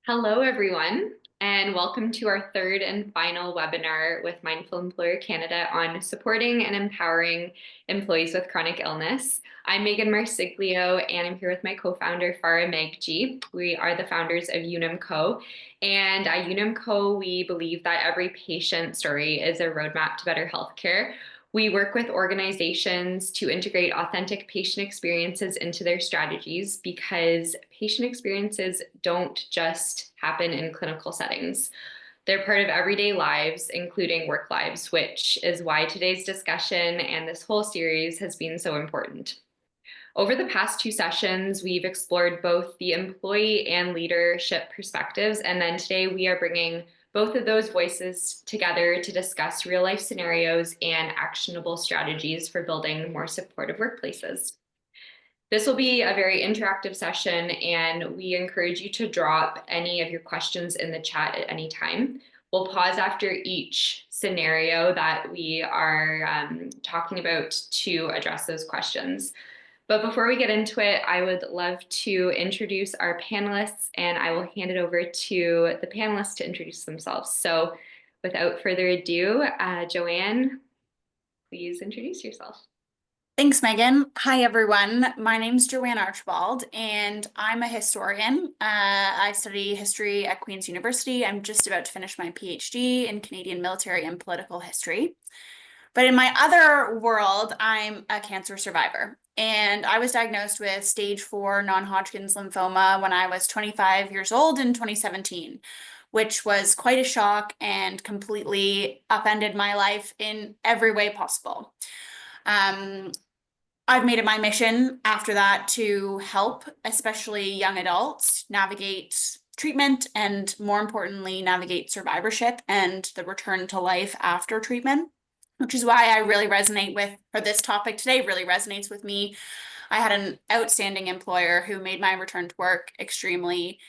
Hello, everyone, and welcome to our third and final webinar with Mindful Employer Canada on supporting and empowering employees with chronic illness. I'm Megan Marsiglio, and I'm here with my co-founder, Farah Megji. We are the founders of Unum Co. And at Unum Co, we believe that every patient story is a roadmap to better healthcare. We work with organizations to integrate authentic patient experiences into their strategies because patient experiences don't just happen in clinical settings. They're part of everyday lives, including work lives, which is why today's discussion and this whole series has been so important. Over the past two sessions, we've explored both the employee and leadership perspectives, and then today we are bringing both of those voices together to discuss real-life scenarios and actionable strategies for building more supportive workplaces. This will be a very interactive session, and we encourage you to drop any of your questions in the chat at any time. We'll pause after each scenario that we are talking about to address those questions. But before we get into it, I would love to introduce our panelists, and I will hand it over to the panelists to introduce themselves. So without further ado, Joanne, please introduce yourself. Thanks, Megan. Hi, everyone. My name's Joanne Archibald, and I'm a historian. I study history at Queen's University. I'm just about to finish my PhD in Canadian military and political history. But in my other world, I'm a cancer survivor. And I was diagnosed with stage 4 non-Hodgkin's lymphoma when I was 25 years old in 2017, which was quite a shock and completely upended my life in every way possible. I've made it my mission after that to help, especially young adults, navigate treatment and, more importantly, navigate survivorship and the return to life after treatment, which is why I really resonate with, or this topic today really resonates with me. I had an outstanding employer who made my return to work extremely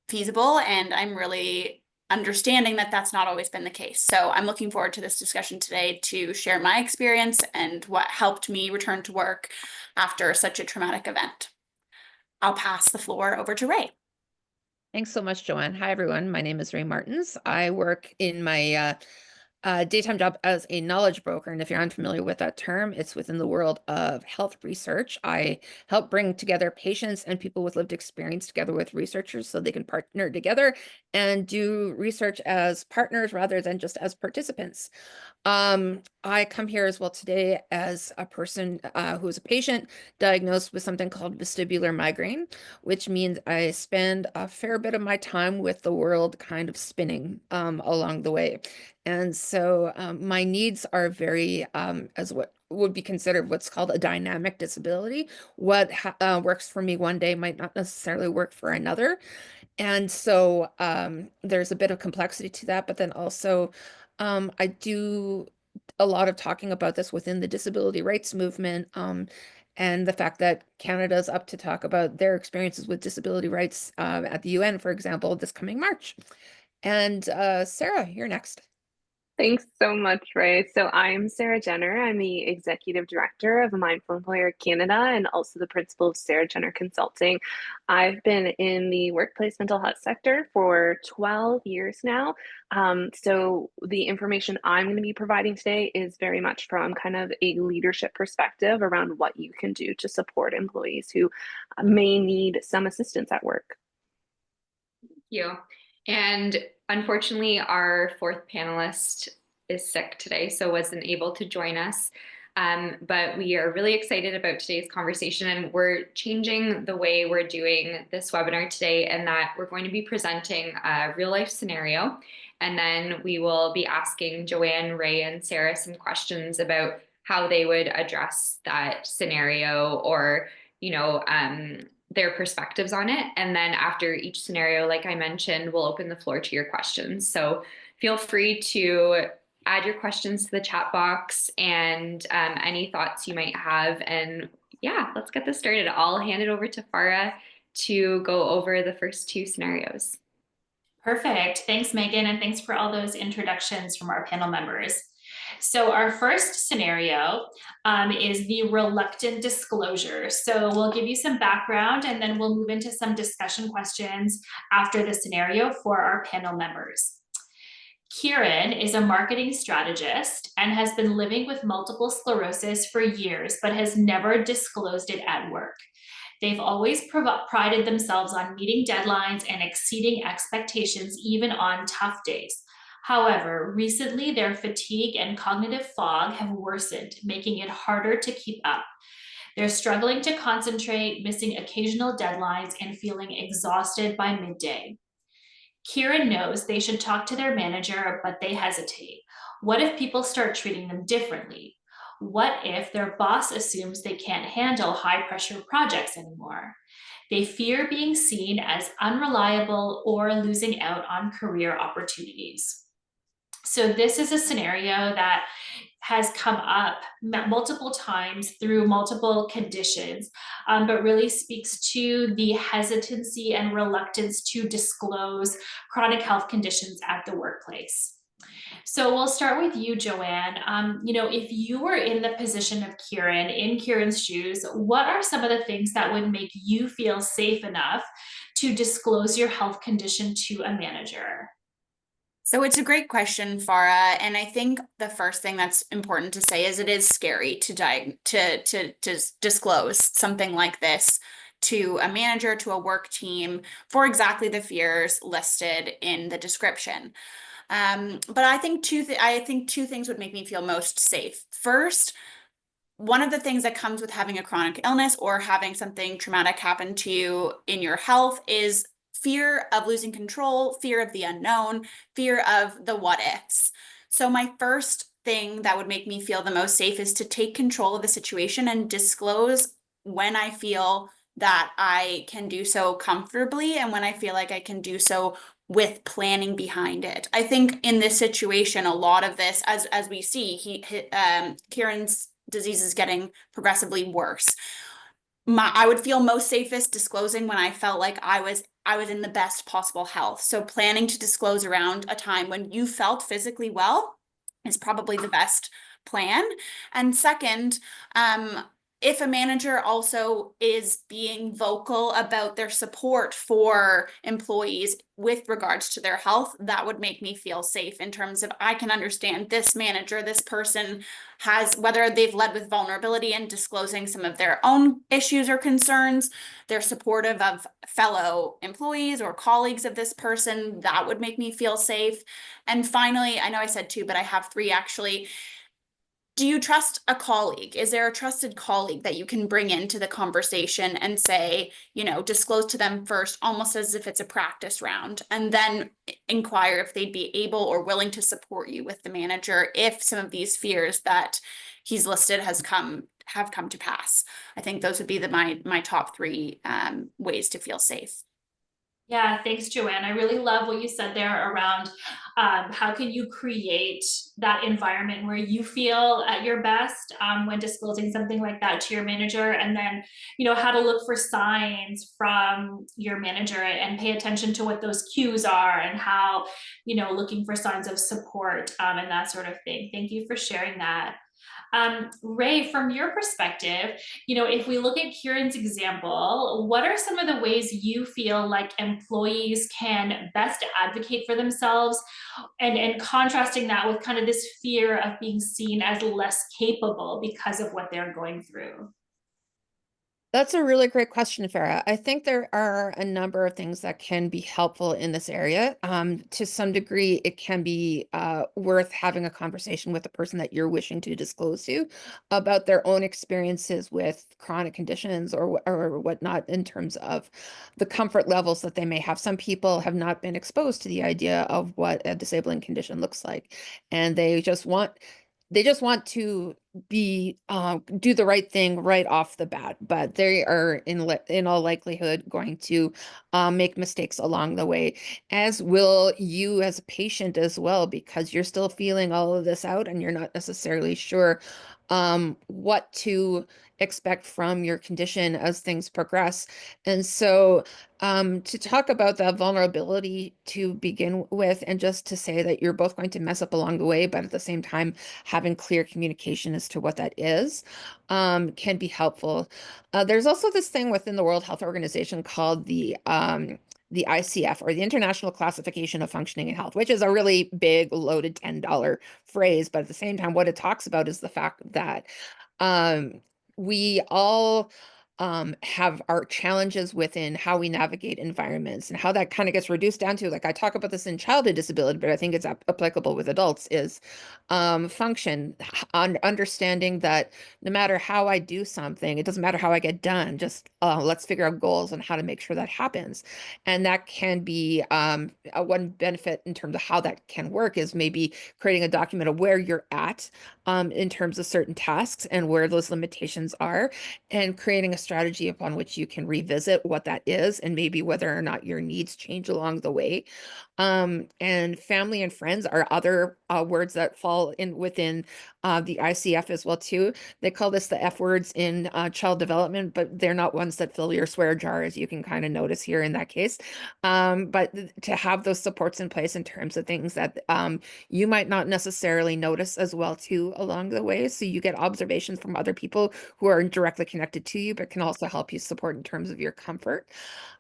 feasible, and I'm really understanding that that's not always been the case. So I'm looking forward to this discussion today to share my experience and what helped me return to work after such a traumatic event. I'll pass the floor over to Ray. Thanks so much, Joanne. Hi, everyone. My name is Ray Martins. I work in my daytime job as a knowledge broker. And if you're unfamiliar with that term, it's within the world of health research. I help bring together patients and people with lived experience together with researchers so they can partner together and do research as partners rather than just as participants. I come here as well today as a person who is a patient diagnosed with something called vestibular migraine, which means I spend a fair bit of my time with the world kind of spinning along the way. And so my needs are very, as what would be considered what's called a dynamic disability. What works for me one day might not necessarily work for another. And so there's a bit of complexity to that, but then also I do a lot of talking about this within the disability rights movement, and the fact that Canada's up to talk about their experiences with disability rights at the UN, for example, this coming March. And Sarah, you're next. Thanks so much, Ray. So I'm Sarah Jenner. I'm the Executive Director of Mindful Employer Canada and also the Principal of Sarah Jenner Consulting. I've been in the workplace mental health sector for 12 years now. So the information I'm going to be providing today is very much from kind of a leadership perspective around what you can do to support employees who may need some assistance at work. Thank you. And unfortunately, our fourth panelist is sick today, so wasn't able to join us. But we are really excited about today's conversation, and we're changing the way we're doing this webinar today, and that we're going to be presenting a real life scenario, and then we will be asking Joanne, Ray, and Sarah some questions about how they would address that scenario, or their perspectives on it. And then after each scenario, like I mentioned, we'll open the floor to your questions. So feel free to add your questions to the chat box and any thoughts you might have. And yeah, let's get this started. I'll hand it over to Farah to go over the first two scenarios. Perfect. Thanks, Megan, and thanks for all those introductions from our panel members. So our first scenario is the reluctant disclosure. So we'll give you some background and then we'll move into some discussion questions after the scenario for our panel members. Kieran is a marketing strategist and has been living with multiple sclerosis for years, but has never disclosed it at work. They've always prided themselves on meeting deadlines and exceeding expectations, even on tough days. However, recently their fatigue and cognitive fog have worsened, making it harder to keep up. They're struggling to concentrate, missing occasional deadlines, and feeling exhausted by midday. Kieran knows they should talk to their manager, but they hesitate. What if people start treating them differently? What if their boss assumes they can't handle high pressure projects anymore? They fear being seen as unreliable or losing out on career opportunities. So, this is a scenario that has come up multiple times through multiple conditions, but really speaks to the hesitancy and reluctance to disclose chronic health conditions at the workplace. So we'll start with you, Joanne. If you were in the position of Kieran, in Kieran's shoes, what are some of the things that would make you feel safe enough to disclose your health condition to a manager? So it's a great question, Farah, and I think the first thing that's important to say is it is scary to disclose something like this to a manager, to a work team, for exactly the fears listed in the description. But I think two things would make me feel most safe. First, one of the things that comes with having a chronic illness or having something traumatic happen to you in your health is fear of losing control, fear of the unknown, fear of the what ifs. So my first thing that would make me feel the most safe is to take control of the situation and disclose when I feel that I can do so comfortably and when I feel like I can do so with planning behind it. I think in this situation, a lot of this, as we see, Kieran's disease is getting progressively worse. I would feel most safest disclosing when I felt like I was in the best possible health. So planning to disclose around a time when you felt physically well is probably the best plan. And second, if a manager also is being vocal about their support for employees with regards to their health, that would make me feel safe in terms of I can understand this manager, this person has, whether they've led with vulnerability and disclosing some of their own issues or concerns, they're supportive of fellow employees or colleagues of this person, that would make me feel safe. And finally, I know I said two, but I have three actually. Do you trust a colleague? Is there a trusted colleague that you can bring into the conversation and say, disclose to them first, almost as if it's a practice round, and then inquire if they'd be able or willing to support you with the manager if some of these fears that he's listed have come to pass? I think those would be my top three ways to feel safe. Yeah, thanks, Joanne. I really love what you said there around how can you create that environment where you feel at your best when disclosing something like that to your manager, and then, how to look for signs from your manager and pay attention to what those cues are and how, looking for signs of support and that sort of thing. Thank you for sharing that. Ray, from your perspective, if we look at Kieran's example, what are some of the ways you feel like employees can best advocate for themselves, and contrasting that with kind of this fear of being seen as less capable because of what they're going through? That's a really great question, Farah. I think there are a number of things that can be helpful in this area. To some degree, it can be worth having a conversation with the person that you're wishing to disclose to about their own experiences with chronic conditions or whatnot in terms of the comfort levels that they may have. Some people have not been exposed to the idea of what a disabling condition looks like, and they just want to be do the right thing right off the bat, but they are in all likelihood going to make mistakes along the way, as will you as a patient as well, because you're still feeling all of this out and you're not necessarily sure what to expect from your condition as things progress. And so to talk about that vulnerability to begin with, and just to say that you're both going to mess up along the way, but at the same time, having clear communication as to what that is, can be helpful. There's also this thing within the World Health Organization called the ICF, or the International Classification of Functioning in Health, which is a really big, loaded $10 phrase. But at the same time, what it talks about is the fact that we all have our challenges within how we navigate environments, and how that kind of gets reduced down to, like I talk about this in childhood disability, but I think it's applicable with adults, is function, understanding that no matter how I do something, it doesn't matter how I get done, just let's figure out goals and how to make sure that happens. And that can be one benefit in terms of how that can work is maybe creating a document of where you're at in terms of certain tasks and where those limitations are, and creating a strategy upon which you can revisit what that is and maybe whether or not your needs change along the way. And family and friends are other words that fall in within the ICF as well too. They call this the F words in child development, but they're not ones that fill your swear jar, as you can kind of notice here in that case. But to have those supports in place in terms of things that you might not necessarily notice as well too along the way. So you get observations from other people who are directly connected to you, but can also help you support in terms of your comfort.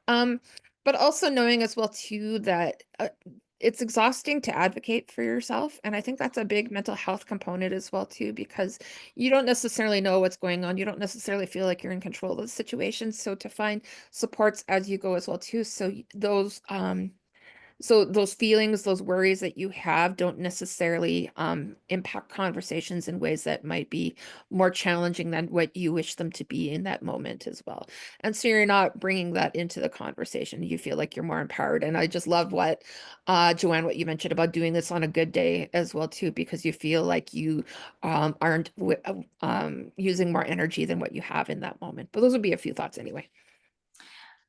But also knowing as well too that it's exhausting to advocate for yourself. And I think that's a big mental health component as well too, because you don't necessarily know what's going on. You don't necessarily feel like you're in control of the situation. So to find supports as you go as well too. So those feelings, those worries that you have don't necessarily impact conversations in ways that might be more challenging than what you wish them to be in that moment as well. And so you're not bringing that into the conversation. You feel like you're more empowered. And I just love what, Joanne, what you mentioned about doing this on a good day as well too, because you feel like you aren't using more energy than what you have in that moment. But those would be a few thoughts anyway.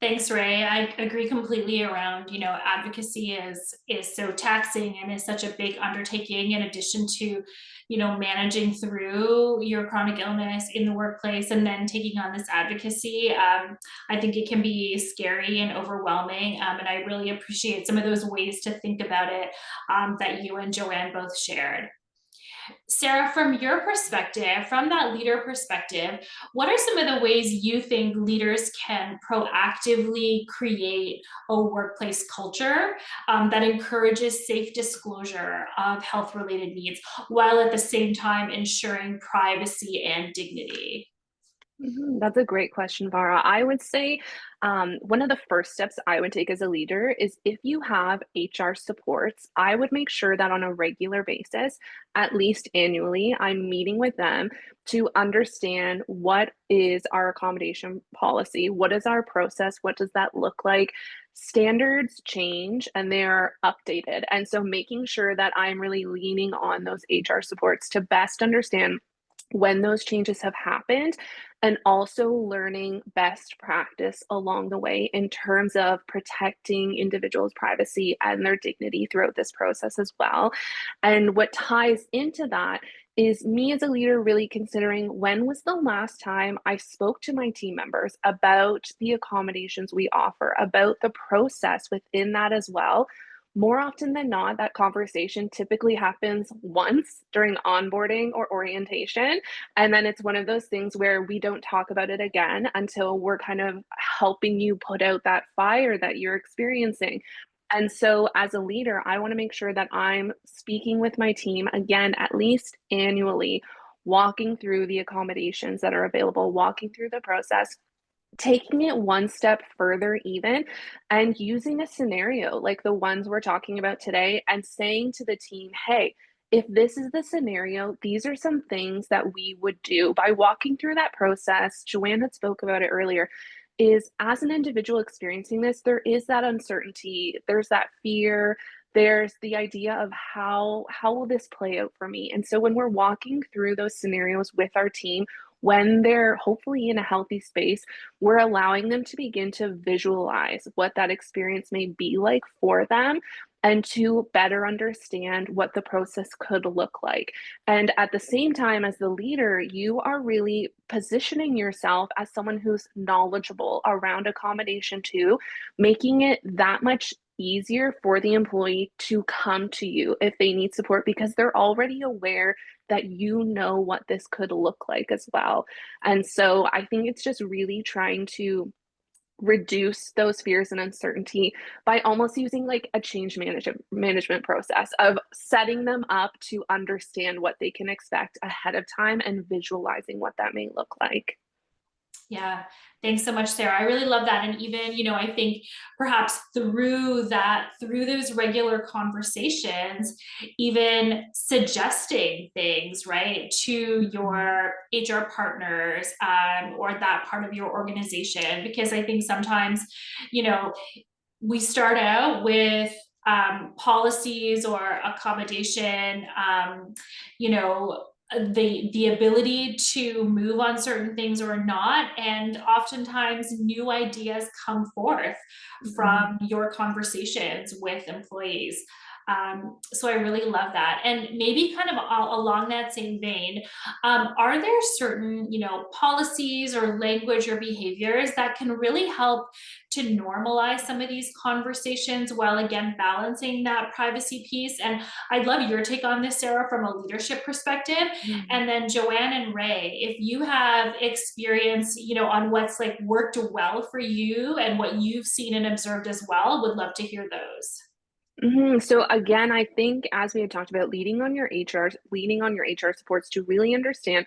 Thanks, Ray. I agree completely around, advocacy is so taxing and is such a big undertaking, in addition to, managing through your chronic illness in the workplace and then taking on this advocacy. I think it can be scary and overwhelming. And I really appreciate some of those ways to think about it that you and Joanne both shared. Sarah, from your perspective, from that leader perspective, what are some of the ways you think leaders can proactively create a workplace culture that encourages safe disclosure of health-related needs, while at the same time ensuring privacy and dignity? That's a great question, Vara. I would say one of the first steps I would take as a leader is, if you have HR supports, I would make sure that on a regular basis, at least annually, I'm meeting with them to understand what is our accommodation policy, what is our process, what does that look like. Standards change and they're updated. And so making sure that I'm really leaning on those HR supports to best understand when those changes have happened, and also learning best practice along the way in terms of protecting individuals' privacy and their dignity throughout this process as well. And what ties into that is me as a leader really considering, when was the last time I spoke to my team members about the accommodations we offer, about the process within that as well. More often than not, that conversation typically happens once during onboarding or orientation. And then it's one of those things where we don't talk about it again until we're kind of helping you put out that fire that you're experiencing. And so as a leader, I want to make sure that I'm speaking with my team again, at least annually, walking through the accommodations that are available, walking through the process, taking it one step further even, and using a scenario like the ones we're talking about today and saying to the team, hey, if this is the scenario, these are some things that we would do. By walking through that process, Joanne had spoke about it earlier, is as an individual experiencing this, there is that uncertainty, there's that fear, there's the idea of how will this play out for me. And so when we're walking through those scenarios with our team, when they're hopefully in a healthy space, we're allowing them to begin to visualize what that experience may be like for them. and to better understand what the process could look like. And at the same time, as the leader, you are really positioning yourself as someone who's knowledgeable around accommodation too, making it that much easier for the employee to come to you if they need support because they're already aware that you know what this could look like as well. And so I think it's just really trying to reduce those fears and uncertainty by almost using like a change management process of setting them up to understand what they can expect ahead of time and visualizing what that may look like. Yeah, thanks so much, Sarah. I really love that. And even, I think perhaps through those regular conversations, even suggesting things, right, to your HR partners or that part of your organization, because I think sometimes, we start out with policies or accommodation, the ability to move on certain things or not, and oftentimes new ideas come forth from your conversations with employees. So I really love that. And maybe kind of along that same vein, are there certain, policies or language or behaviors that can really help to normalize some of these conversations while again balancing that privacy piece? And I'd love your take on this, Sarah, from a leadership perspective. And then Joanne and Ray, if you have experience, on what's like worked well for you and what you've seen and observed as well, would love to hear those. So again, I think as we had talked about, leaning on your HR supports to really understand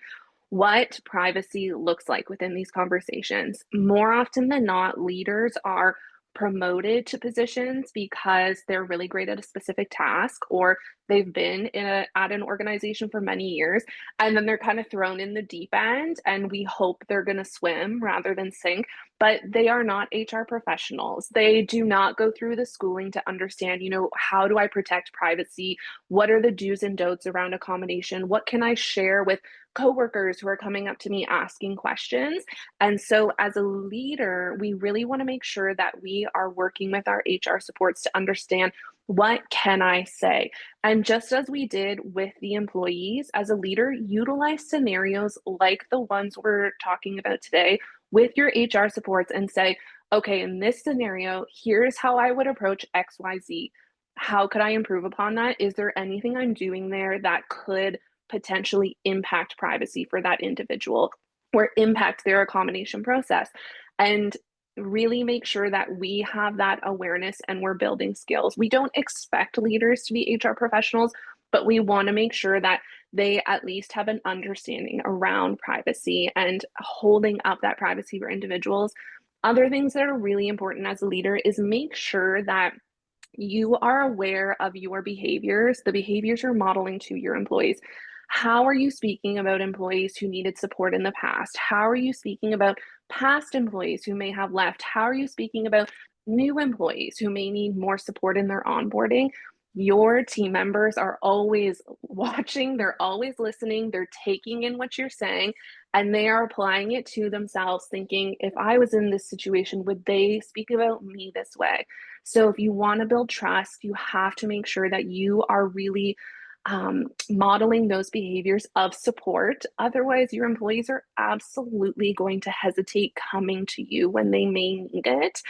what privacy looks like within these conversations. More often than not, leaders are promoted to positions because they're really great at a specific task or they've been at an organization for many years, and then they're kind of thrown in the deep end and we hope they're going to swim rather than sink. But they are not HR professionals. They do not go through the schooling to understand, how do I protect privacy? What are the do's and don'ts around accommodation? What can I share with coworkers who are coming up to me asking questions? And so as a leader, we really want to make sure that we are working with our HR supports to understand, what can I say? And just as we did with the employees, as a leader, utilize scenarios like the ones we're talking about today with your HR supports and say, okay, in this scenario, here's how I would approach XYZ. How could I improve upon that? Is there anything I'm doing there that could potentially impact privacy for that individual or impact their accommodation process? And really make sure that we have that awareness and we're building skills. We don't expect leaders to be HR professionals, but we want to make sure that they at least have an understanding around privacy and holding up that privacy for individuals. Other things that are really important as a leader is make sure that you are aware of your behaviors, the behaviors you're modeling to your employees. How are you speaking about employees who needed support in the past? How are you speaking about past employees who may have left? How are you speaking about new employees who may need more support in their onboarding? Your team members are always watching, they're always listening, they're taking in what you're saying, and they are applying it to themselves, thinking, if I was in this situation, would they speak about me this way? So if you want to build trust, you have to make sure that you are really modeling those behaviors of support. Otherwise, your employees are absolutely going to hesitate coming to you when they may need it.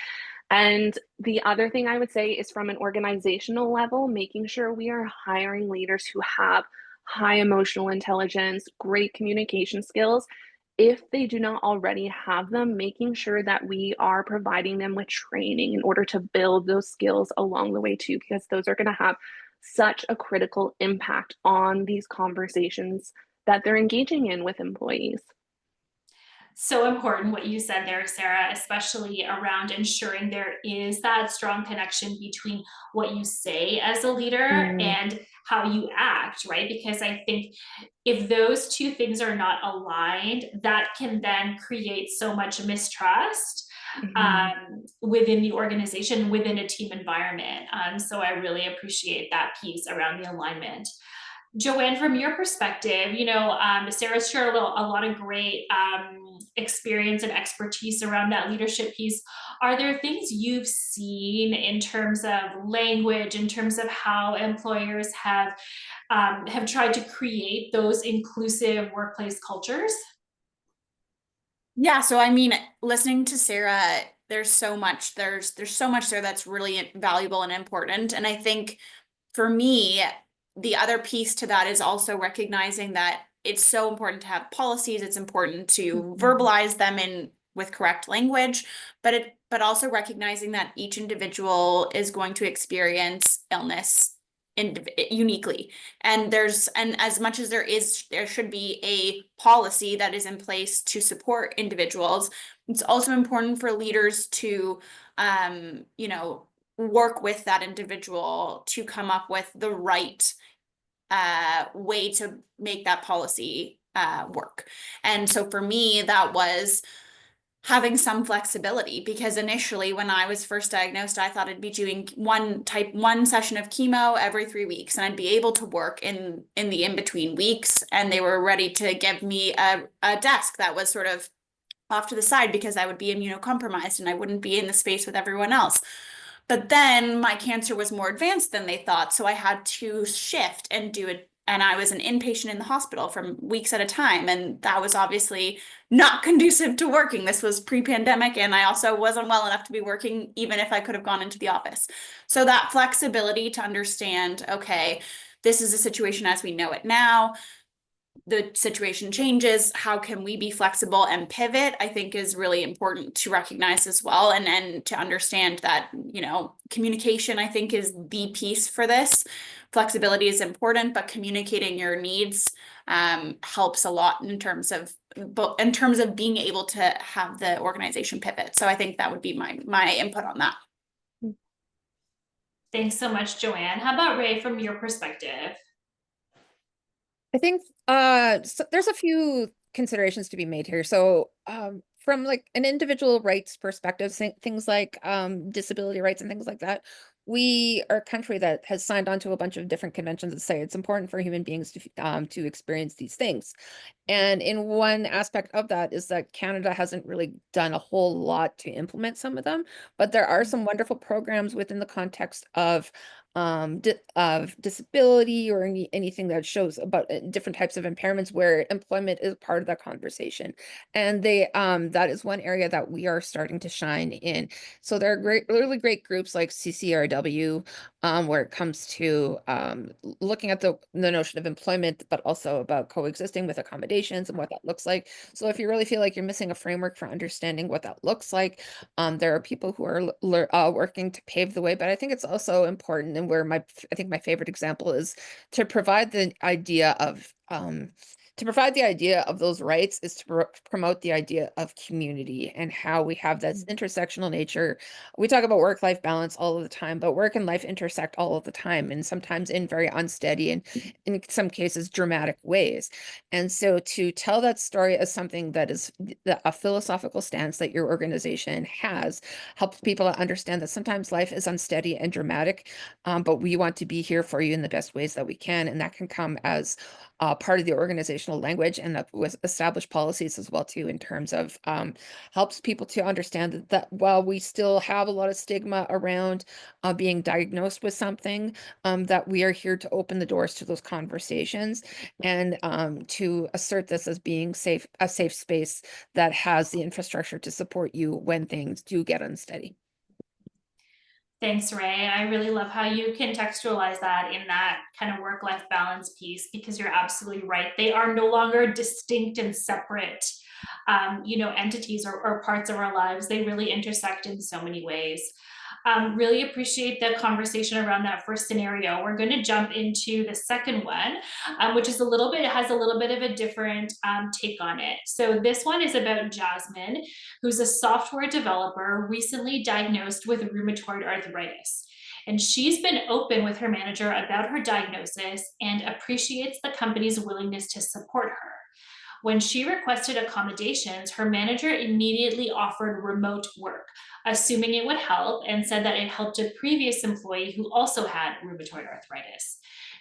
And the other thing I would say is, from an organizational level, making sure we are hiring leaders who have high emotional intelligence, great communication skills. If they do not already have them, making sure that we are providing them with training in order to build those skills along the way too, because those are going to have such a critical impact on these conversations that they're engaging in with employees. So important what you said there, Sarah, especially around ensuring there is that strong connection between what you say as a leader and how you act, right? Because I think if those two things are not aligned, that can then create so much mistrust within the organization, within a team environment. So I really appreciate that piece around the alignment. Joanne, from your perspective, Sarah's shared a lot of great experience and expertise around that leadership piece. Are there things you've seen in terms of language, in terms of how employers have tried to create those inclusive workplace cultures? Yeah, so I mean, listening to Sarah, there's so much there that's really valuable and important. And I think for me, the other piece to that is also recognizing that it's so important to have policies. It's important to verbalize them in with correct language, but also recognizing that each individual is going to experience illness uniquely. And as much as there should be a policy that is in place to support individuals, it's also important for leaders to work with that individual to come up with the right way to make that policy work. And so for me, that was having some flexibility, because initially when I was first diagnosed, I thought I'd be doing one session of chemo every 3 weeks, and I'd be able to work in the in-between weeks. And they were ready to give me a desk that was sort of off to the side because I would be immunocompromised and I wouldn't be in the space with everyone else. But then my cancer was more advanced than they thought, so I had to shift and do it. And I was an inpatient in the hospital for weeks at a time. And that was obviously not conducive to working. This was pre-pandemic, and I also wasn't well enough to be working, even if I could have gone into the office. So that flexibility to understand, okay, this is a situation as we know it now. The situation changes. How can we be flexible and pivot? I think is really important to recognize as well. And to understand that, communication, I think, is the piece for this. Flexibility is important, but communicating your needs helps a lot in terms of being able to have the organization pivot. So I think that would be my input on that. Thanks so much, Joanne. How about Ray, from your perspective? I think so there's a few considerations to be made here. So from like an individual rights perspective, things like disability rights and things like that, we are a country that has signed on to a bunch of different conventions that say it's important for human beings to experience these things. And in one aspect of that is that Canada hasn't really done a whole lot to implement some of them, but there are some wonderful programs within the context of disability or anything that shows about different types of impairments where employment is part of that conversation. And that is one area that we are starting to shine in. So there are really great groups like CCRW, where it comes to looking at the notion of employment, but also about coexisting with accommodations and what that looks like. So if you really feel like you're missing a framework for understanding what that looks like, there are people who are working to pave the way. But I think it's also important, and where I think my favorite example is to provide the idea of those rights is to promote the idea of community and how we have that intersectional nature. We talk about work-life balance all of the time, but work and life intersect all of the time, and sometimes in very unsteady and in some cases dramatic ways. And so to tell that story as something that is a philosophical stance that your organization has helps people understand that sometimes life is unsteady and dramatic, but we want to be here for you in the best ways that we can. And that can come as part of the organizational language, and that with established policies as well too, in terms of helps people to understand that while we still have a lot of stigma around being diagnosed with something, that we are here to open the doors to those conversations and to assert this as being a safe space that has the infrastructure to support you when things do get unsteady. Thanks, Ray. I really love how you contextualize that in that kind of work-life balance piece, because you're absolutely right. They are no longer distinct and separate, entities or parts of our lives. They really intersect in so many ways. Really appreciate the conversation around that first scenario. We're going to jump into the second one, which is has a little bit of a different take on it. So this one is about Jasmine, who's a software developer recently diagnosed with rheumatoid arthritis. And she's been open with her manager about her diagnosis and appreciates the company's willingness to support her. When she requested accommodations, her manager immediately offered remote work, assuming it would help, and said that it helped a previous employee who also had rheumatoid arthritis.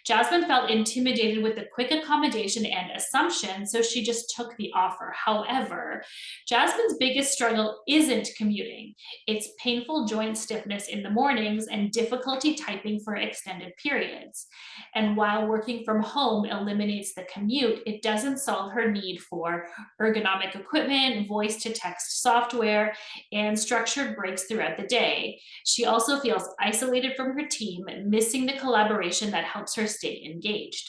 Jasmine felt intimidated with the quick accommodation and assumption, so she just took the offer. However, Jasmine's biggest struggle isn't commuting. It's painful joint stiffness in the mornings and difficulty typing for extended periods. And while working from home eliminates the commute, it doesn't solve her need for ergonomic equipment, voice to text software, and structured breaks throughout the day. She also feels isolated from her team, missing the collaboration that helps her stay engaged.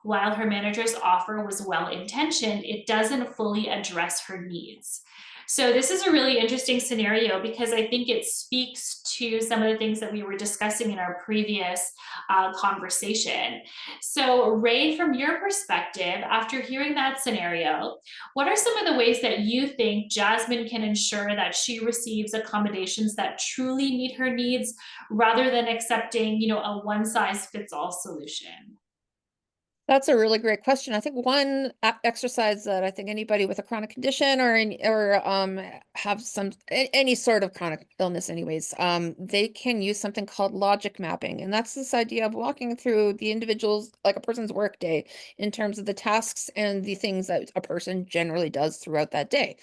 While her manager's offer was well intentioned, it doesn't fully address her needs. So, this is a really interesting scenario because I think it speaks to some of the things that we were discussing in our previous conversation. So, Ray, from your perspective, after hearing that scenario, what are some of the ways that you think Jasmine can ensure that she receives accommodations that truly meet her needs rather than accepting, a one size fits all solution? That's a really great question. I think one exercise that I think anybody with a chronic condition or have any sort of chronic illness anyways, they can use something called logic mapping. And that's this idea of walking through the individual's, like a person's work day, in terms of the tasks and the things that a person generally does throughout that day.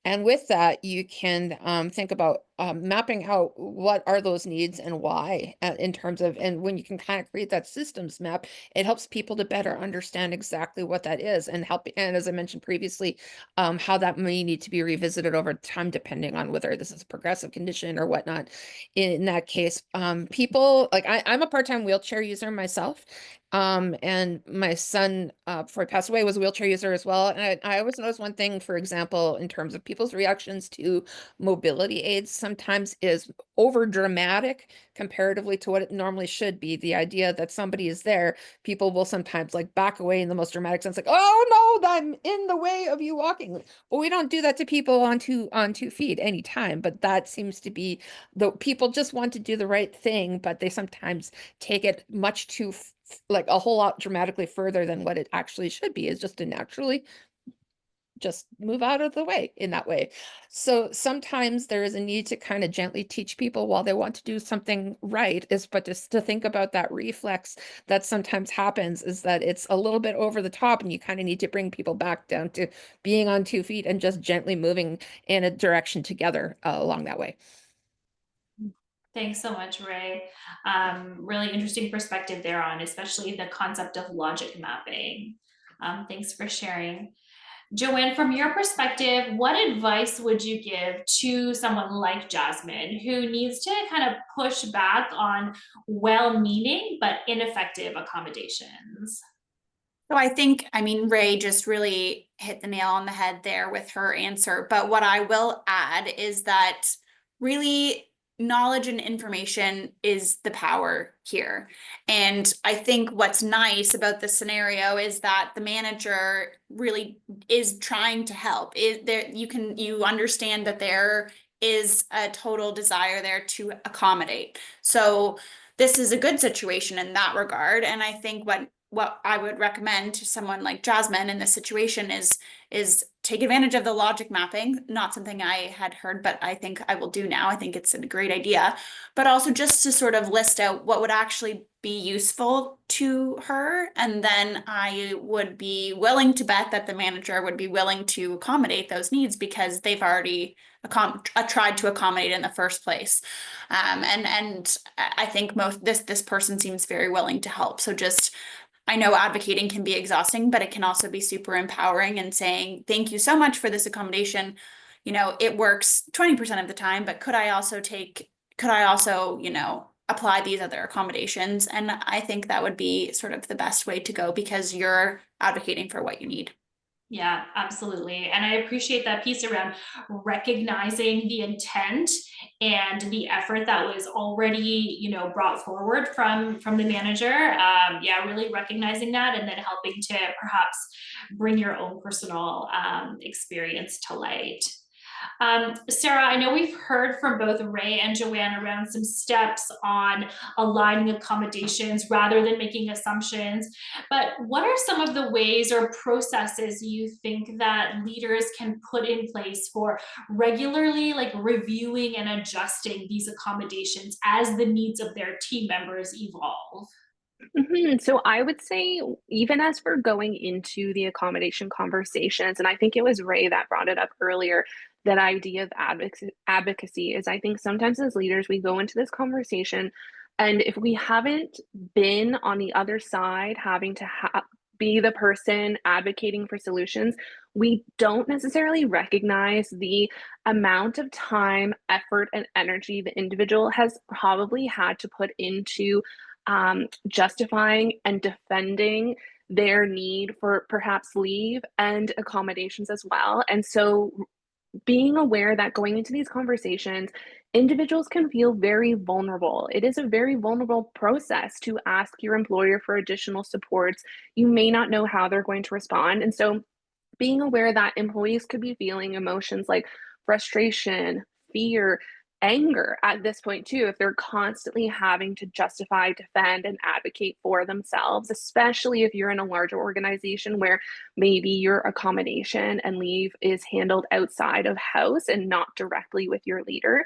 And with that, you can think about mapping out what are those needs and why in terms of, and when you can kind of create that systems map, it helps people to better understand exactly what that is and help. And as I mentioned previously, how that may need to be revisited over time, depending on whether this is a progressive condition or whatnot. In that case, people like I'm a part-time wheelchair user myself. And my son, before he passed away, was a wheelchair user as well. And I always notice one thing, for example, in terms of people's reactions to mobility aids, sometimes is over dramatic comparatively to what it normally should be. The idea that somebody is there, people will sometimes like back away in the most dramatic sense, like, oh no, I'm in the way of you walking. Well, we don't do that to people on two feet anytime, but that seems to be the people just want to do the right thing, but they sometimes take it much too like a whole lot dramatically further than what it actually should be, is just to naturally just move out of the way in that way. So sometimes there is a need to kind of gently teach people while they want to do something right, but just to think about that reflex that sometimes happens, is that it's a little bit over the top and you kind of need to bring people back down to being on 2 feet and just gently moving in a direction together along that way. Thanks so much, Ray. Really interesting perspective there on, especially the concept of logic mapping. Thanks for sharing. Joanne, from your perspective, what advice would you give to someone like Jasmine who needs to kind of push back on well-meaning but ineffective accommodations? So I mean, Ray just really hit the nail on the head there with her answer. But what I will add is that really knowledge and information is the power here. And I think what's nice about the scenario is that the manager really is trying to help. You understand that there is a total desire there to accommodate. So this is a good situation in that regard. And I think what I would recommend to someone like Jasmine in this situation is take advantage of the logic mapping. Not something I had heard, but I think I will do now. I think it's a great idea. But also just to sort of list out what would actually be useful to her. And then I would be willing to bet that the manager would be willing to accommodate those needs because they've already tried to accommodate in the first place. And I think this person seems very willing to help. So just I know advocating can be exhausting, but it can also be super empowering and saying, thank you so much for this accommodation. It works 20% of the time, but could I also, apply these other accommodations? And I think that would be sort of the best way to go because you're advocating for what you need. Yeah, absolutely. And I appreciate that piece around recognizing the intent and the effort that was already, brought forward from the manager. Yeah, really recognizing that and then helping to perhaps bring your own personal experience to light. Sarah, I know we've heard from both Ray and Joanne around some steps on aligning accommodations rather than making assumptions, but what are some of the ways or processes you think that leaders can put in place for regularly reviewing and adjusting these accommodations as the needs of their team members evolve? So I would say, even as we're going into the accommodation conversations, and I think it was Ray that brought it up earlier, that idea of advocacy is, I think sometimes as leaders, we go into this conversation, and if we haven't been on the other side, having to be the person advocating for solutions, we don't necessarily recognize the amount of time, effort, and energy the individual has probably had to put into justifying and defending their need for perhaps leave and accommodations as well. And so being aware that going into these conversations, individuals can feel very vulnerable. It is a very vulnerable process to ask your employer for additional supports. You may not know how they're going to respond. And so being aware that employees could be feeling emotions like frustration, fear, anger at this point too, if they're constantly having to justify, defend, and advocate for themselves, especially if you're in a larger organization where maybe your accommodation and leave is handled outside of house and not directly with your leader.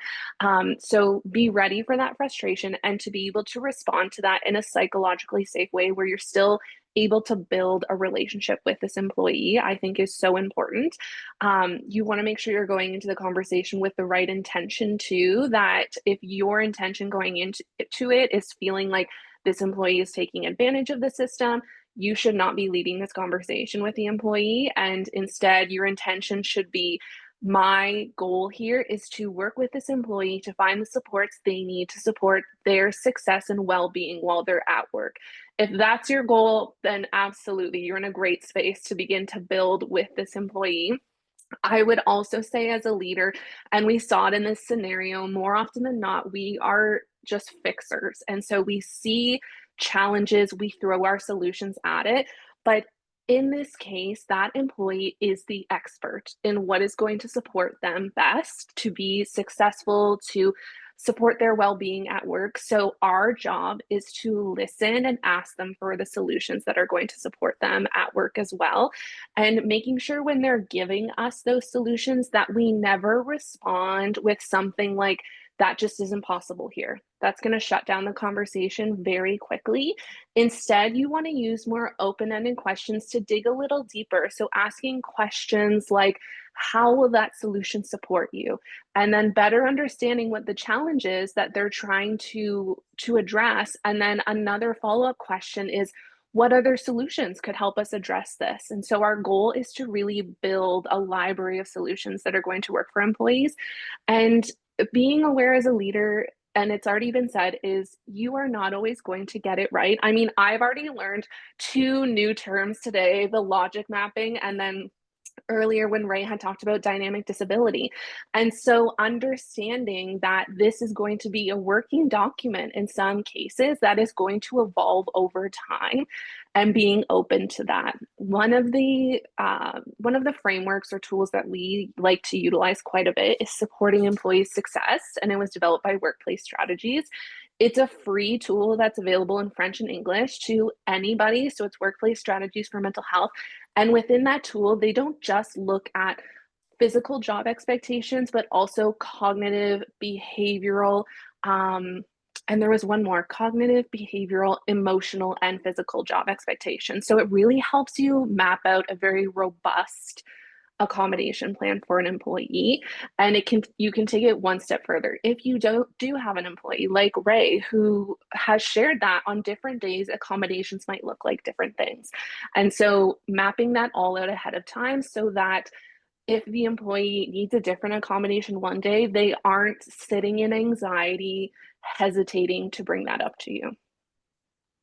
So be ready for that frustration and to be able to respond to that in a psychologically safe way where you're still able to build a relationship with this employee, I think is so important. You want to make sure you're going into the conversation with the right intention too, that if your intention going into it is feeling like this employee is taking advantage of the system, you should not be leading this conversation with the employee. And instead, your intention should be, my goal here is to work with this employee to find the supports they need to support their success and well-being while they're at work. If that's your goal, then absolutely, you're in a great space to begin to build with this employee. I would also say, as a leader, and we saw it in this scenario more often than not, we are just fixers. And so we see challenges, we throw our solutions at it. But in this case, that employee is the expert in what is going to support them best to be successful, to support their well-being at work. So our job is to listen and ask them for the solutions that are going to support them at work as well, and making sure when they're giving us those solutions that we never respond with something like, that just isn't possible here. That's going to shut down the conversation very quickly. Instead, you want to use more open-ended questions to dig a little deeper. So asking questions like, how will that solution support you? And then better understanding what the challenge is that they're trying to address. And then another follow-up question is, what other solutions could help us address this? And so our goal is to really build a library of solutions that are going to work for employees. And being aware as a leader, and it's already been said, is you are not always going to get it right. I mean, I've already learned 2 new terms today, the logic mapping, and then earlier when Ray had talked about dynamic disability. And so understanding that this is going to be a working document in some cases that is going to evolve over time, and being open to that. One of the frameworks or tools that we like to utilize quite a bit is supporting employee success, and it was developed by Workplace Strategies. It's a free tool that's available in French and English to anybody. So it's Workplace Strategies for Mental Health. And within that tool, they don't just look at physical job expectations, but also cognitive, behavioral, and there was one more: cognitive, behavioral, emotional, and physical job expectations. So it really helps you map out a very robust accommodation plan for an employee. And you can take it one step further. If you do have an employee like Ray, who has shared that on different days, accommodations might look like different things. And so mapping that all out ahead of time so that if the employee needs a different accommodation one day, they aren't sitting in anxiety, hesitating to bring that up to you.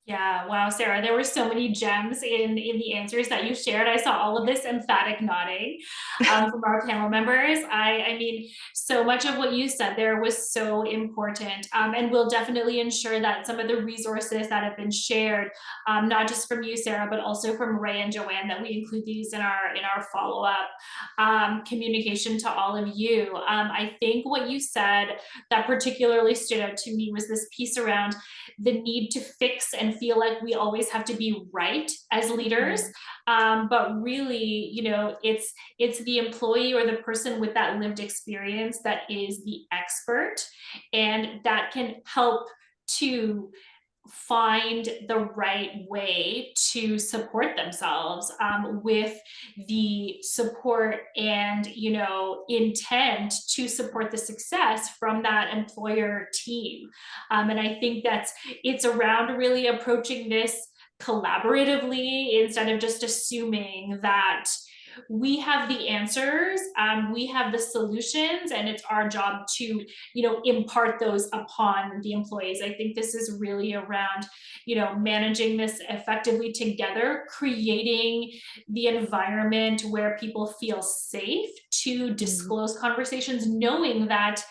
Yeah, wow, Sarah, there were so many gems in the answers that you shared. I saw all of this emphatic nodding from our panel members. I mean, so much of what you said there was so important, and we'll definitely ensure that some of the resources that have been shared, not just from you, Sarah, but also from Ray and Joanne, that we include these in our follow-up communication to all of you. I think what you said that particularly stood out to me was this piece around the need to fix and feel like we always have to be right as leaders. But really, you know, it's the employee or the person with that lived experience that is the expert, and that can help to find the right way to support themselves with the support and, you know, intent to support the success from that employer team. And I think it's around really approaching this collaboratively instead of just assuming that we have the answers, we have the solutions, and it's our job to, you know, impart those upon the employees. I think this is really around, you know, managing this effectively together, creating the environment where people feel safe to disclose conversations, knowing that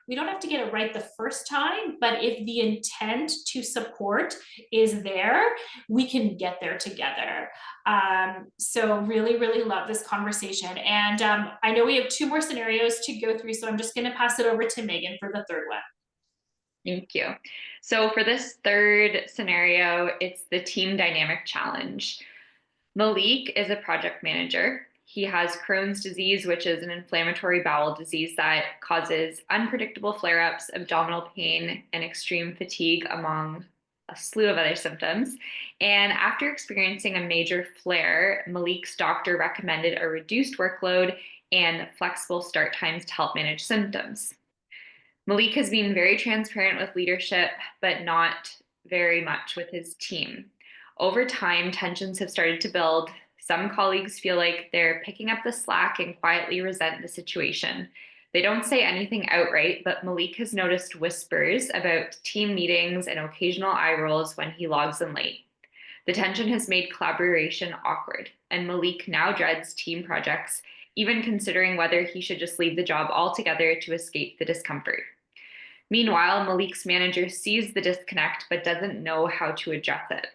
we don't have to get it right the first time, but if the intent to support is there, we can get there together. So really, really love this conversation. And I know we have 2 more scenarios to go through, so I'm just going to pass it over to Megan for the third one. Thank you. So for this third scenario, it's the team dynamic challenge. Malik is a project manager. He has Crohn's disease, which is an inflammatory bowel disease that causes unpredictable flare-ups, abdominal pain, and extreme fatigue, among a slew of other symptoms. And after experiencing a major flare, Malik's doctor recommended a reduced workload and flexible start times to help manage symptoms. Malik has been very transparent with leadership, but not very much with his team. Over time, tensions have started to build. Some colleagues feel like they're picking up the slack and quietly resent the situation. They don't say anything outright, but Malik has noticed whispers about team meetings and occasional eye rolls when he logs in late. The tension has made collaboration awkward, and Malik now dreads team projects, even considering whether he should just leave the job altogether to escape the discomfort. Meanwhile, Malik's manager sees the disconnect but doesn't know how to address it.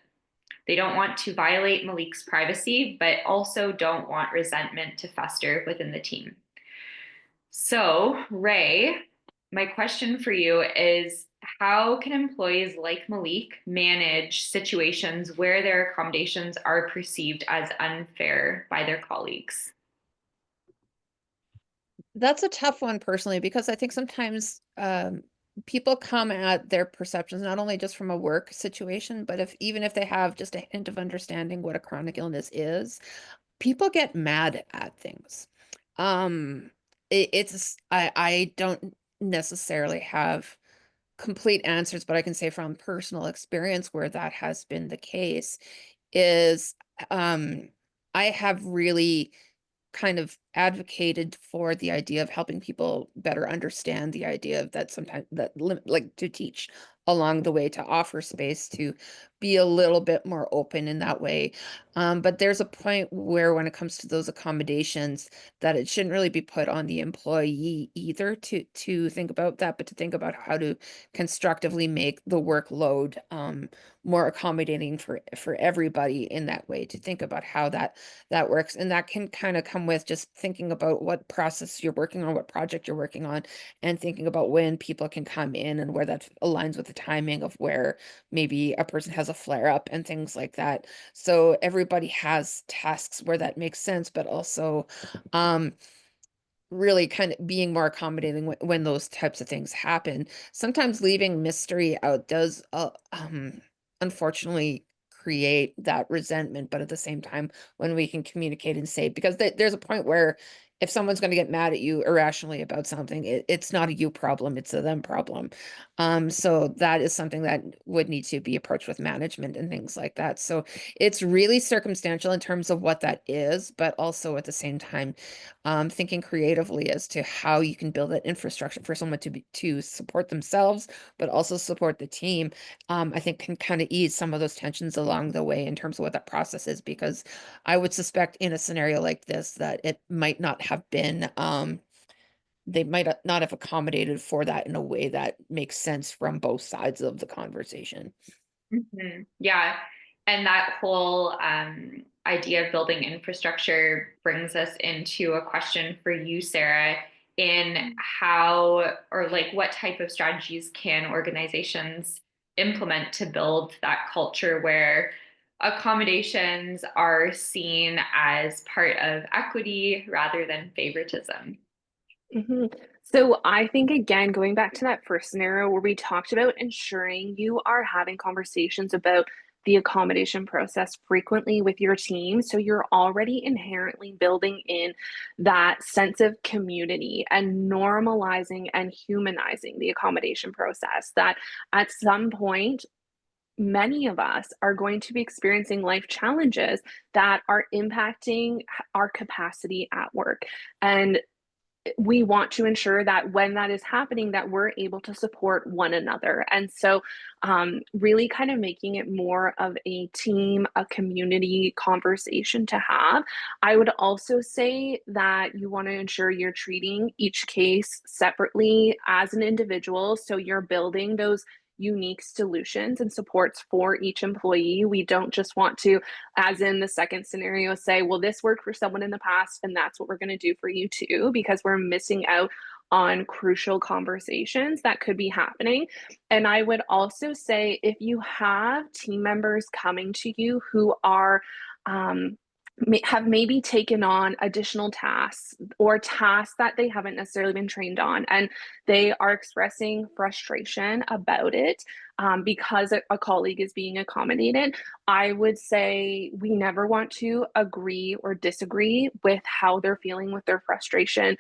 They don't want to violate Malik's privacy, but also don't want resentment to fester within the team. So, Ray, my question for you is, how can employees like Malik manage situations where their accommodations are perceived as unfair by their colleagues? That's a tough one personally, because I think sometimes people come at their perceptions not only just from a work situation, but even if they have just a hint of understanding what a chronic illness is, people get mad at things. I don't necessarily have complete answers, but I can say from personal experience where that has been the case is I have really kind of advocated for the idea of helping people better understand the idea of that sometimes like to teach along the way, to offer space to be a little bit more open in that way. But there's a point where when it comes to those accommodations that it shouldn't really be put on the employee either to think about that, but to think about how to constructively make the workload more accommodating for everybody in that way, to think about how that works. And that can kind of come with just thinking about what process you're working on, what project you're working on, and thinking about when people can come in and where that aligns with the timing of where maybe a person has a flare up and things like that. So everybody has tasks where that makes sense, but also really kind of being more accommodating when those types of things happen. Sometimes leaving mystery out does unfortunately create that resentment, but at the same time, when we can communicate and say, because there's a point where if someone's going to get mad at you irrationally about something, it's not a you problem, it's a them problem. So that is something that would need to be approached with management and things like that. So it's really circumstantial in terms of what that is, but also at the same time, thinking creatively as to how you can build that infrastructure for someone to support themselves, but also support the team. I think can kind of ease some of those tensions along the way in terms of what that process is, because I would suspect in a scenario like this that it might not have been, they might not have accommodated for that in a way that makes sense from both sides of the conversation. Yeah. And that whole idea of building infrastructure brings us into a question for you, Sarah, in how or like what type of strategies can organizations implement to build that culture where accommodations are seen as part of equity rather than favoritism? So I think, again, going back to that first scenario where we talked about ensuring you are having conversations about the accommodation process frequently with your team. So you're already inherently building in that sense of community and normalizing and humanizing the accommodation process. That at some point, many of us are going to be experiencing life challenges that are impacting our capacity at work. And we want to ensure that when that is happening, that we're able to support one another. And so really kind of making it more of a team, a community conversation to have. I would also say that you want to ensure you're treating each case separately as an individual. So you're building those unique solutions and supports for each employee. We don't just want to, as in the second scenario, say, well, this worked for someone in the past and that's what we're going to do for you too, because we're missing out on crucial conversations that could be happening. And I would also say, if you have team members coming to you who are have maybe taken on additional tasks or tasks that they haven't necessarily been trained on, and they are expressing frustration about it because a colleague is being accommodated, I would say we never want to agree or disagree with how they're feeling with their frustration.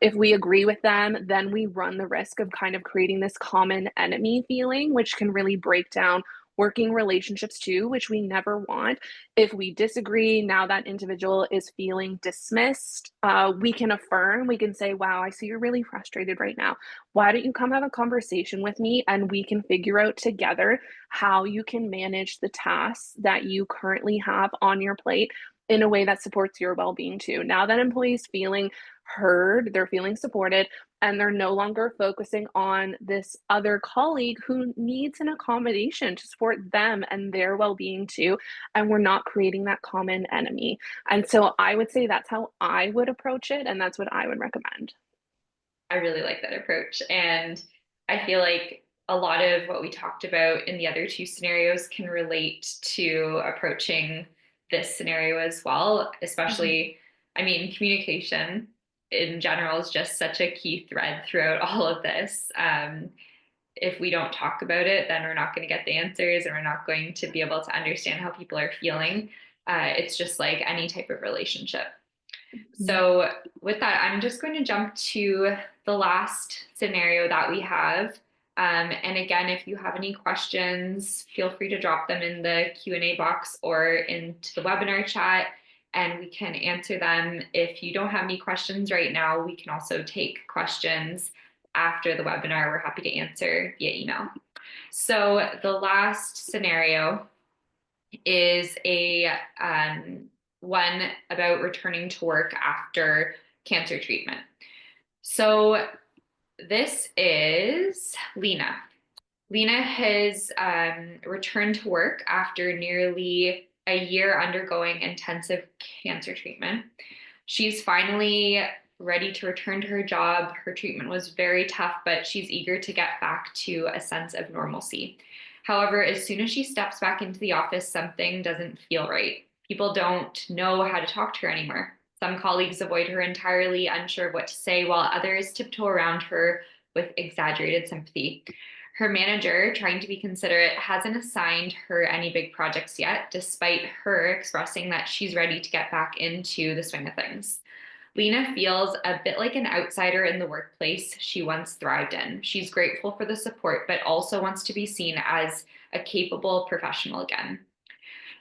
If we agree with them, then we run the risk of kind of creating this common enemy feeling, which can really break down working relationships too, which we never want. If we disagree, now that individual is feeling dismissed, we can affirm, we can say, wow, I see you're really frustrated right now. Why don't you come have a conversation with me and we can figure out together how you can manage the tasks that you currently have on your plate in a way that supports your well-being too. Now that employees feeling heard, they're feeling supported, and they're no longer focusing on this other colleague who needs an accommodation to support them and their well-being too, and we're not creating that common enemy. And so I would say that's how I would approach it, and that's what I would recommend. I really like that approach. And I feel like a lot of what we talked about in the other two scenarios can relate to approaching this scenario as well, especially, I mean, communication in general is just such a key thread throughout all of this. If we don't talk about it, then we're not going to get the answers and we're not going to be able to understand how people are feeling. It's just like any type of relationship. So with that, I'm just going to jump to the last scenario that we have. And again, if you have any questions, feel free to drop them in the Q&A box or into the webinar chat, and we can answer them. If you don't have any questions right now, we can also take questions after the webinar. We're happy to answer via email. So the last scenario is a one about returning to work after cancer treatment. So this is Lena. Lena has returned to work after nearly a year undergoing intensive cancer treatment. She's finally ready to return to her job. Her treatment was very tough, but she's eager to get back to a sense of normalcy. However, as soon as she steps back into the office, something doesn't feel right. People don't know how to talk to her anymore. Some colleagues avoid her entirely, unsure of what to say, while others tiptoe around her with exaggerated sympathy. Her manager, trying to be considerate, hasn't assigned her any big projects yet, despite her expressing that she's ready to get back into the swing of things. Lena feels a bit like an outsider in the workplace she once thrived in. She's grateful for the support, but also wants to be seen as a capable professional again.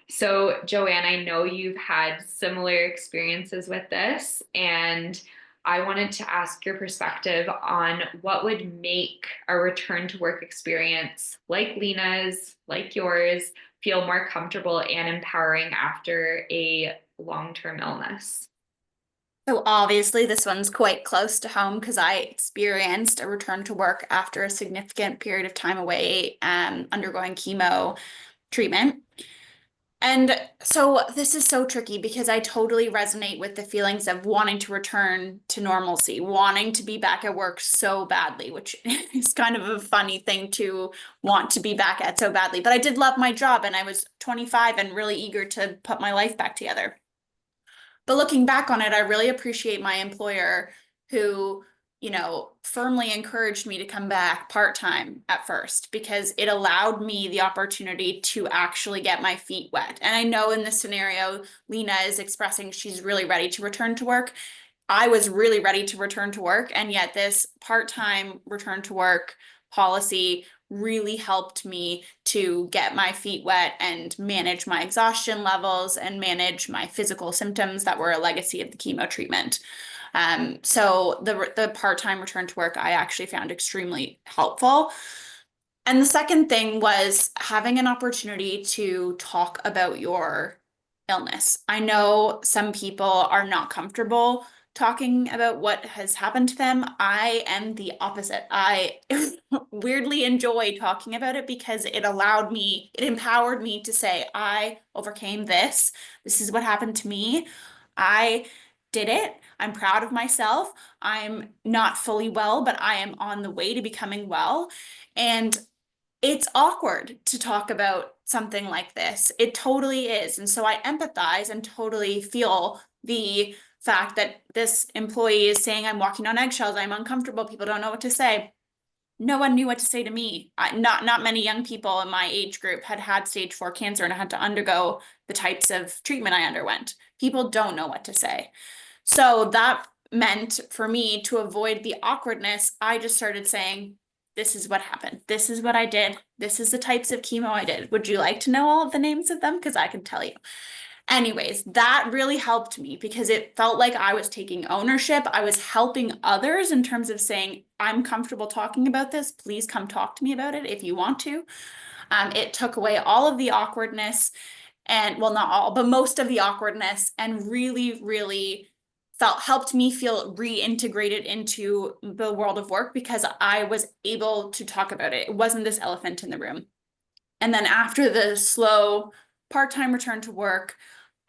So, Joanne, I know you've had similar experiences with this, and I wanted to ask your perspective on what would make a return to work experience like Lena's, like yours, feel more comfortable and empowering after a long-term illness. So obviously this one's quite close to home because I experienced a return to work after a significant period of time away undergoing chemo treatment. And so this is so tricky because I totally resonate with the feelings of wanting to return to normalcy, wanting to be back at work so badly, which is kind of a funny thing to want to be back at so badly. But I did love my job and I was 25 and really eager to put my life back together. But looking back on it, I really appreciate my employer who, firmly encouraged me to come back part-time at first because it allowed me the opportunity to actually get my feet wet. And I know in this scenario, Lena is expressing she's really ready to return to work. I was really ready to return to work, and yet this part-time return to work policy really helped me to get my feet wet and manage my exhaustion levels and manage my physical symptoms that were a legacy of the chemo treatment. So the part-time return to work I actually found extremely helpful. And the second thing was having an opportunity to talk about your illness. I know some people are not comfortable talking about what has happened to them. I am the opposite. I weirdly enjoy talking about it because it empowered me to say, I overcame this. This is what happened to me. I did it. I'm proud of myself. I'm not fully well, but I am on the way to becoming well. And it's awkward to talk about something like this. It totally is. And so I empathize and totally feel the fact that this employee is saying, I'm walking on eggshells, I'm uncomfortable, people don't know what to say. No one knew what to say to me. Not many young people in my age group had stage 4 cancer and had to undergo the types of treatment I underwent. People don't know what to say. So that meant for me to avoid the awkwardness, I just started saying, this is what happened. This is what I did. This is the types of chemo I did. Would you like to know all of the names of them? Because I can tell you. Anyways, that really helped me because it felt like I was taking ownership. I was helping others in terms of saying, I'm comfortable talking about this. Please come talk to me about it if you want to. It took away all of the awkwardness and, well, not all, but most of the awkwardness, and really, really helped me feel reintegrated into the world of work because I was able to talk about it. It wasn't this elephant in the room. And then after the slow part-time return to work,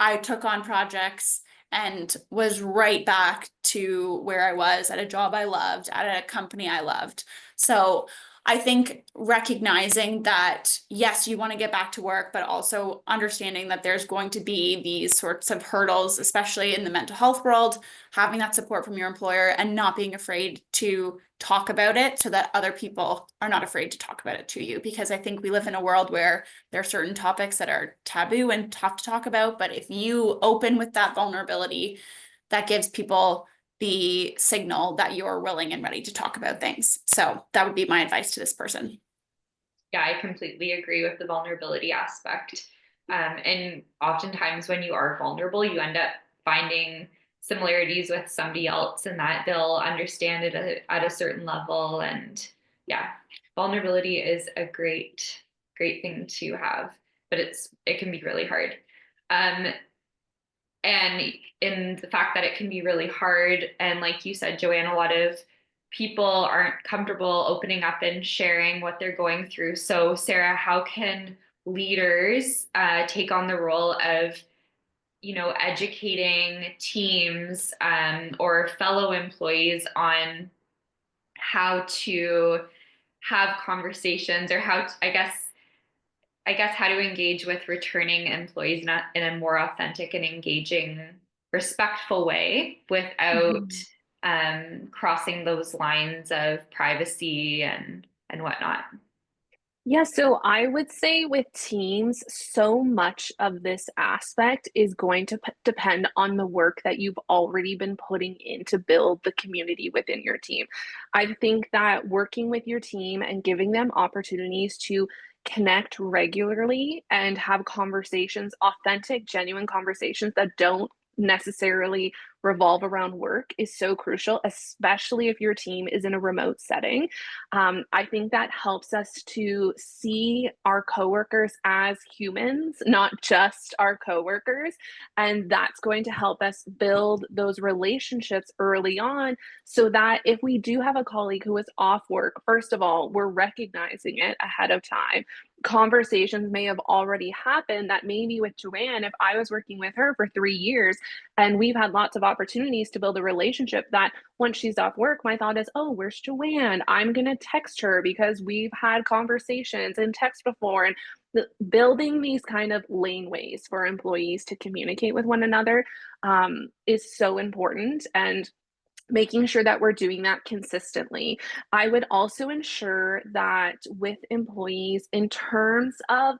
I took on projects and was right back to where I was at a job I loved, at a company I loved. So I think recognizing that, yes, you want to get back to work, but also understanding that there's going to be these sorts of hurdles, especially in the mental health world, having that support from your employer and not being afraid to talk about it so that other people are not afraid to talk about it to you. Because I think we live in a world where there are certain topics that are taboo and tough to talk about. But if you open with that vulnerability, that gives people the signal that you're willing and ready to talk about things. So that would be my advice to this person. Yeah, I completely agree with the vulnerability aspect. And oftentimes when you are vulnerable, you end up finding similarities with somebody else and that they'll understand it at a certain level. And yeah, vulnerability is a great thing to have, but it can be really hard. And in the fact that it can be really hard, and like you said, Joanne, a lot of people aren't comfortable opening up and sharing what they're going through. So Sarah, how can leaders take on the role of educating teams or fellow employees on how to have conversations, or how to, I guess how to engage with returning employees in a more authentic and engaging, respectful way without crossing those lines of privacy and whatnot. Yeah, so I would say with teams, so much of this aspect is going to depend on the work that you've already been putting in to build the community within your team. I think that working with your team and giving them opportunities to connect regularly and have conversations, authentic, genuine conversations that don't necessarily revolve around work is so crucial, especially if your team is in a remote setting. I think that helps us to see our coworkers as humans, not just our coworkers. And that's going to help us build those relationships early on so that if we do have a colleague who is off work, first of all, we're recognizing it ahead of time. Conversations may have already happened that maybe with Joanne, if I was working with her for 3 years and we've had lots of opportunities to build a relationship, that once she's off work, my thought is, oh, where's Joanne? I'm going to text her because we've had conversations and text before. And building these kind of laneways for employees to communicate with one another is so important. And making sure that we're doing that consistently. I would also ensure that with employees, in terms of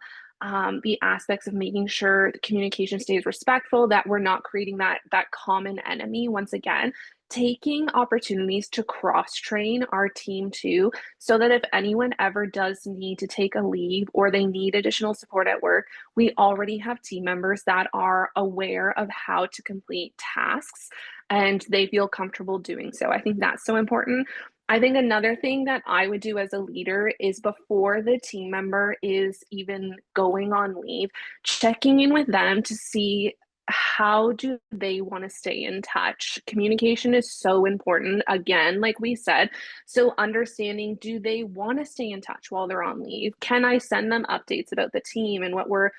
the aspects of making sure the communication stays respectful, that we're not creating that common enemy. Once again, taking opportunities to cross train our team too, so that if anyone ever does need to take a leave or they need additional support at work, we already have team members that are aware of how to complete tasks and they feel comfortable doing so. I think that's so important. I think another thing that I would do as a leader is before the team member is even going on leave, checking in with them to see how do they want to stay in touch. Communication is so important, again, like we said. So understanding, do they want to stay in touch while they're on leave? Can I send them updates about the team and what we're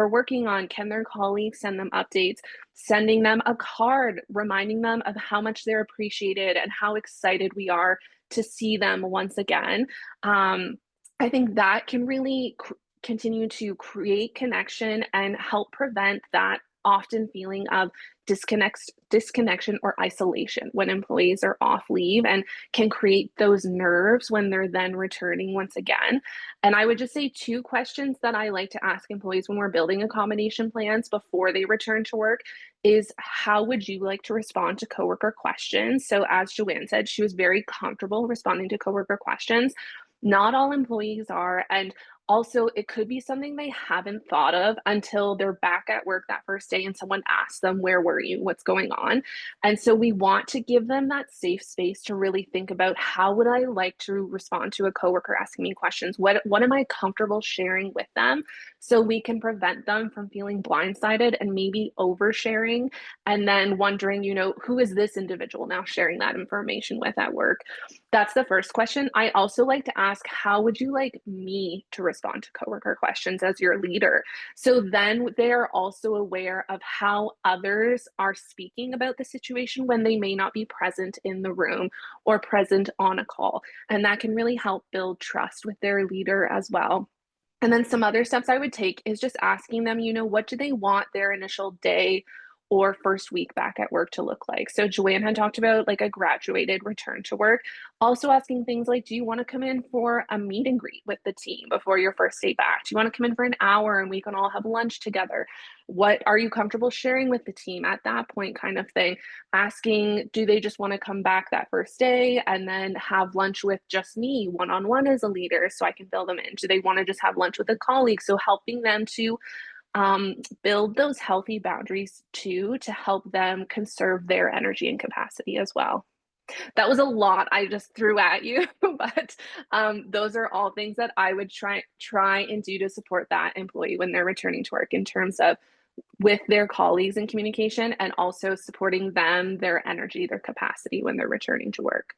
working on? Can their colleagues send them updates? Sending them a card, reminding them of how much they're appreciated and how excited we are to see them once again. I think that can really continue to create connection and help prevent that often feeling of disconnection or isolation when employees are off leave, and can create those nerves when they're then returning once again. And I would just say 2 questions that I like to ask employees when we're building accommodation plans before they return to work is, how would you like to respond to coworker questions? So as Joanne said, she was very comfortable responding to coworker questions. Not all employees are, and also it could be something they haven't thought of until they're back at work that first day and someone asks them, where were you? What's going on? And so we want to give them that safe space to really think about, how would I like to respond to a coworker asking me questions? What am I comfortable sharing with them, so we can prevent them from feeling blindsided and maybe oversharing and then wondering, who is this individual now sharing that information with at work? That's the first question. I also like to ask, how would you like me to respond to coworker questions as your leader? So then they're also aware of how others are speaking about the situation when they may not be present in the room or present on a call. And that can really help build trust with their leader as well. And then some other steps I would take is just asking them, what do they want their initial day or first week back at work to look like? So Joanne had talked about like a graduated return to work. Also asking things like, do you want to come in for a meet and greet with the team before your first day back? Do you want to come in for an hour and we can all have lunch together? What are you comfortable sharing with the team at that point, kind of thing? Asking, do they just want to come back that first day and then have lunch with just me one-on-one as a leader so I can fill them in? Do they want to just have lunch with a colleague? So helping them to build those healthy boundaries too, to help them conserve their energy and capacity as well. That was a lot I just threw at you, but those are all things that I would try and do to support that employee when they're returning to work, in terms of with their colleagues in communication, and also supporting them, their energy, their capacity when they're returning to work.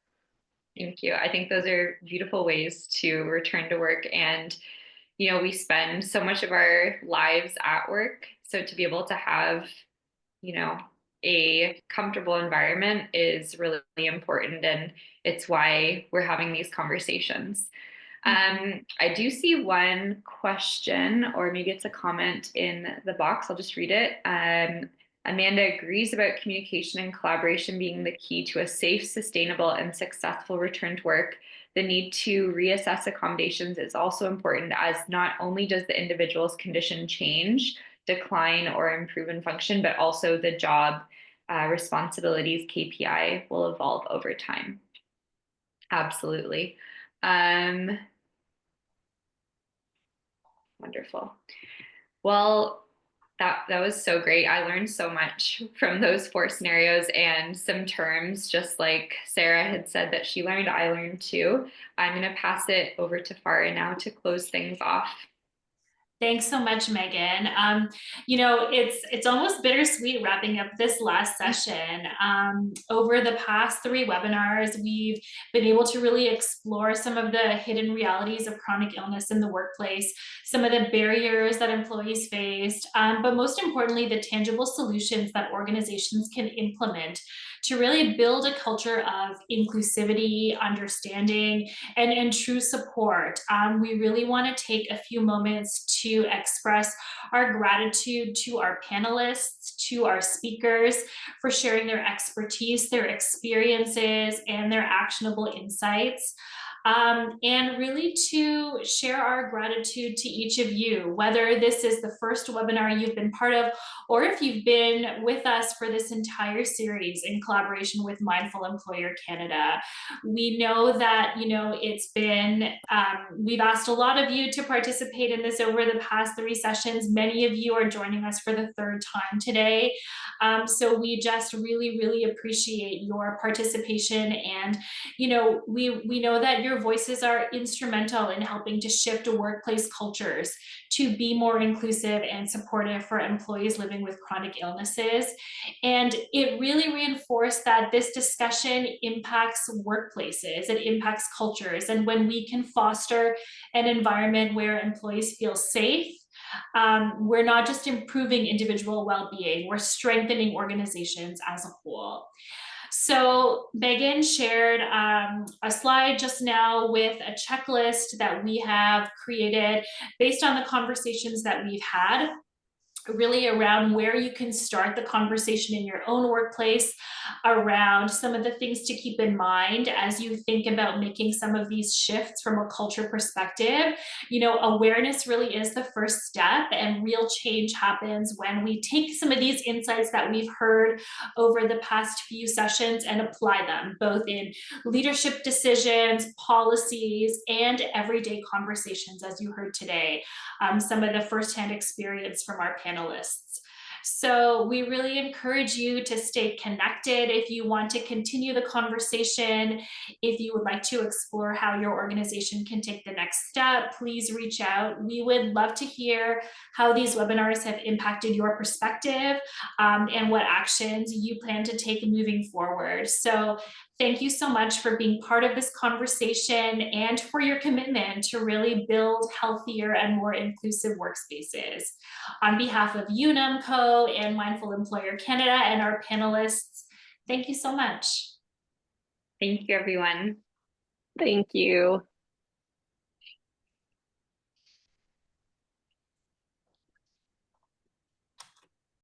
Thank you. I think those are beautiful ways to return to work. And we spend so much of our lives at work. So to be able to have, a comfortable environment is really important. And it's why we're having these conversations. I do see one question, or maybe it's a comment in the box. I'll just read it. Amanda agrees about communication and collaboration being the key to a safe, sustainable, and successful return to work. The need to reassess accommodations is also important, as not only does the individual's condition change, decline, or improve in function, but also the job responsibilities KPI will evolve over time. Absolutely. Wonderful. Well, that was so great. I learned so much from those 4 scenarios, and some terms, just like Sarah had said that she learned, I learned too. I'm going to pass it over to Farah now to close things off. Thanks so much, Megan. It's almost bittersweet wrapping up this last session. Over the past 3 webinars, we've been able to really explore some of the hidden realities of chronic illness in the workplace, some of the barriers that employees faced, but most importantly, the tangible solutions that organizations can implement to really build a culture of inclusivity, understanding, and true support. We really want to take a few moments to to express our gratitude to our panelists, to our speakers for sharing their expertise, their experiences, and their actionable insights. And really to share our gratitude to each of you, whether this is the first webinar you've been part of, or if you've been with us for this entire series in collaboration with Mindful Employer Canada. We know that, it's been, we've asked a lot of you to participate in this over the past 3 sessions. Many of you are joining us for the 3rd time today. So we just really, really appreciate your participation. And, we know that your voices are instrumental in helping to shift workplace cultures to be more inclusive and supportive for employees living with chronic illnesses. And it really reinforced that this discussion impacts workplaces, it impacts cultures. And when we can foster an environment where employees feel safe, we're not just improving individual well-being, we're strengthening organizations as a whole. So Megan shared a slide just now with a checklist that we have created based on the conversations that we've had, really around where you can start the conversation in your own workplace, around some of the things to keep in mind as you think about making some of these shifts from a culture perspective. Awareness really is the first step, and real change happens when we take some of these insights that we've heard over the past few sessions and apply them both in leadership decisions, policies, and everyday conversations, as you heard today. Some of the firsthand experience from our panelists. So we really encourage you to stay connected if you want to continue the conversation. If you would like to explore how your organization can take the next step, please reach out. We would love to hear how these webinars have impacted your perspective, and what actions you plan to take moving forward. So thank you so much for being part of this conversation and for your commitment to really build healthier and more inclusive workspaces. On behalf of UNAMCO and Mindful Employer Canada and our panelists, thank you so much. Thank you, everyone. Thank you.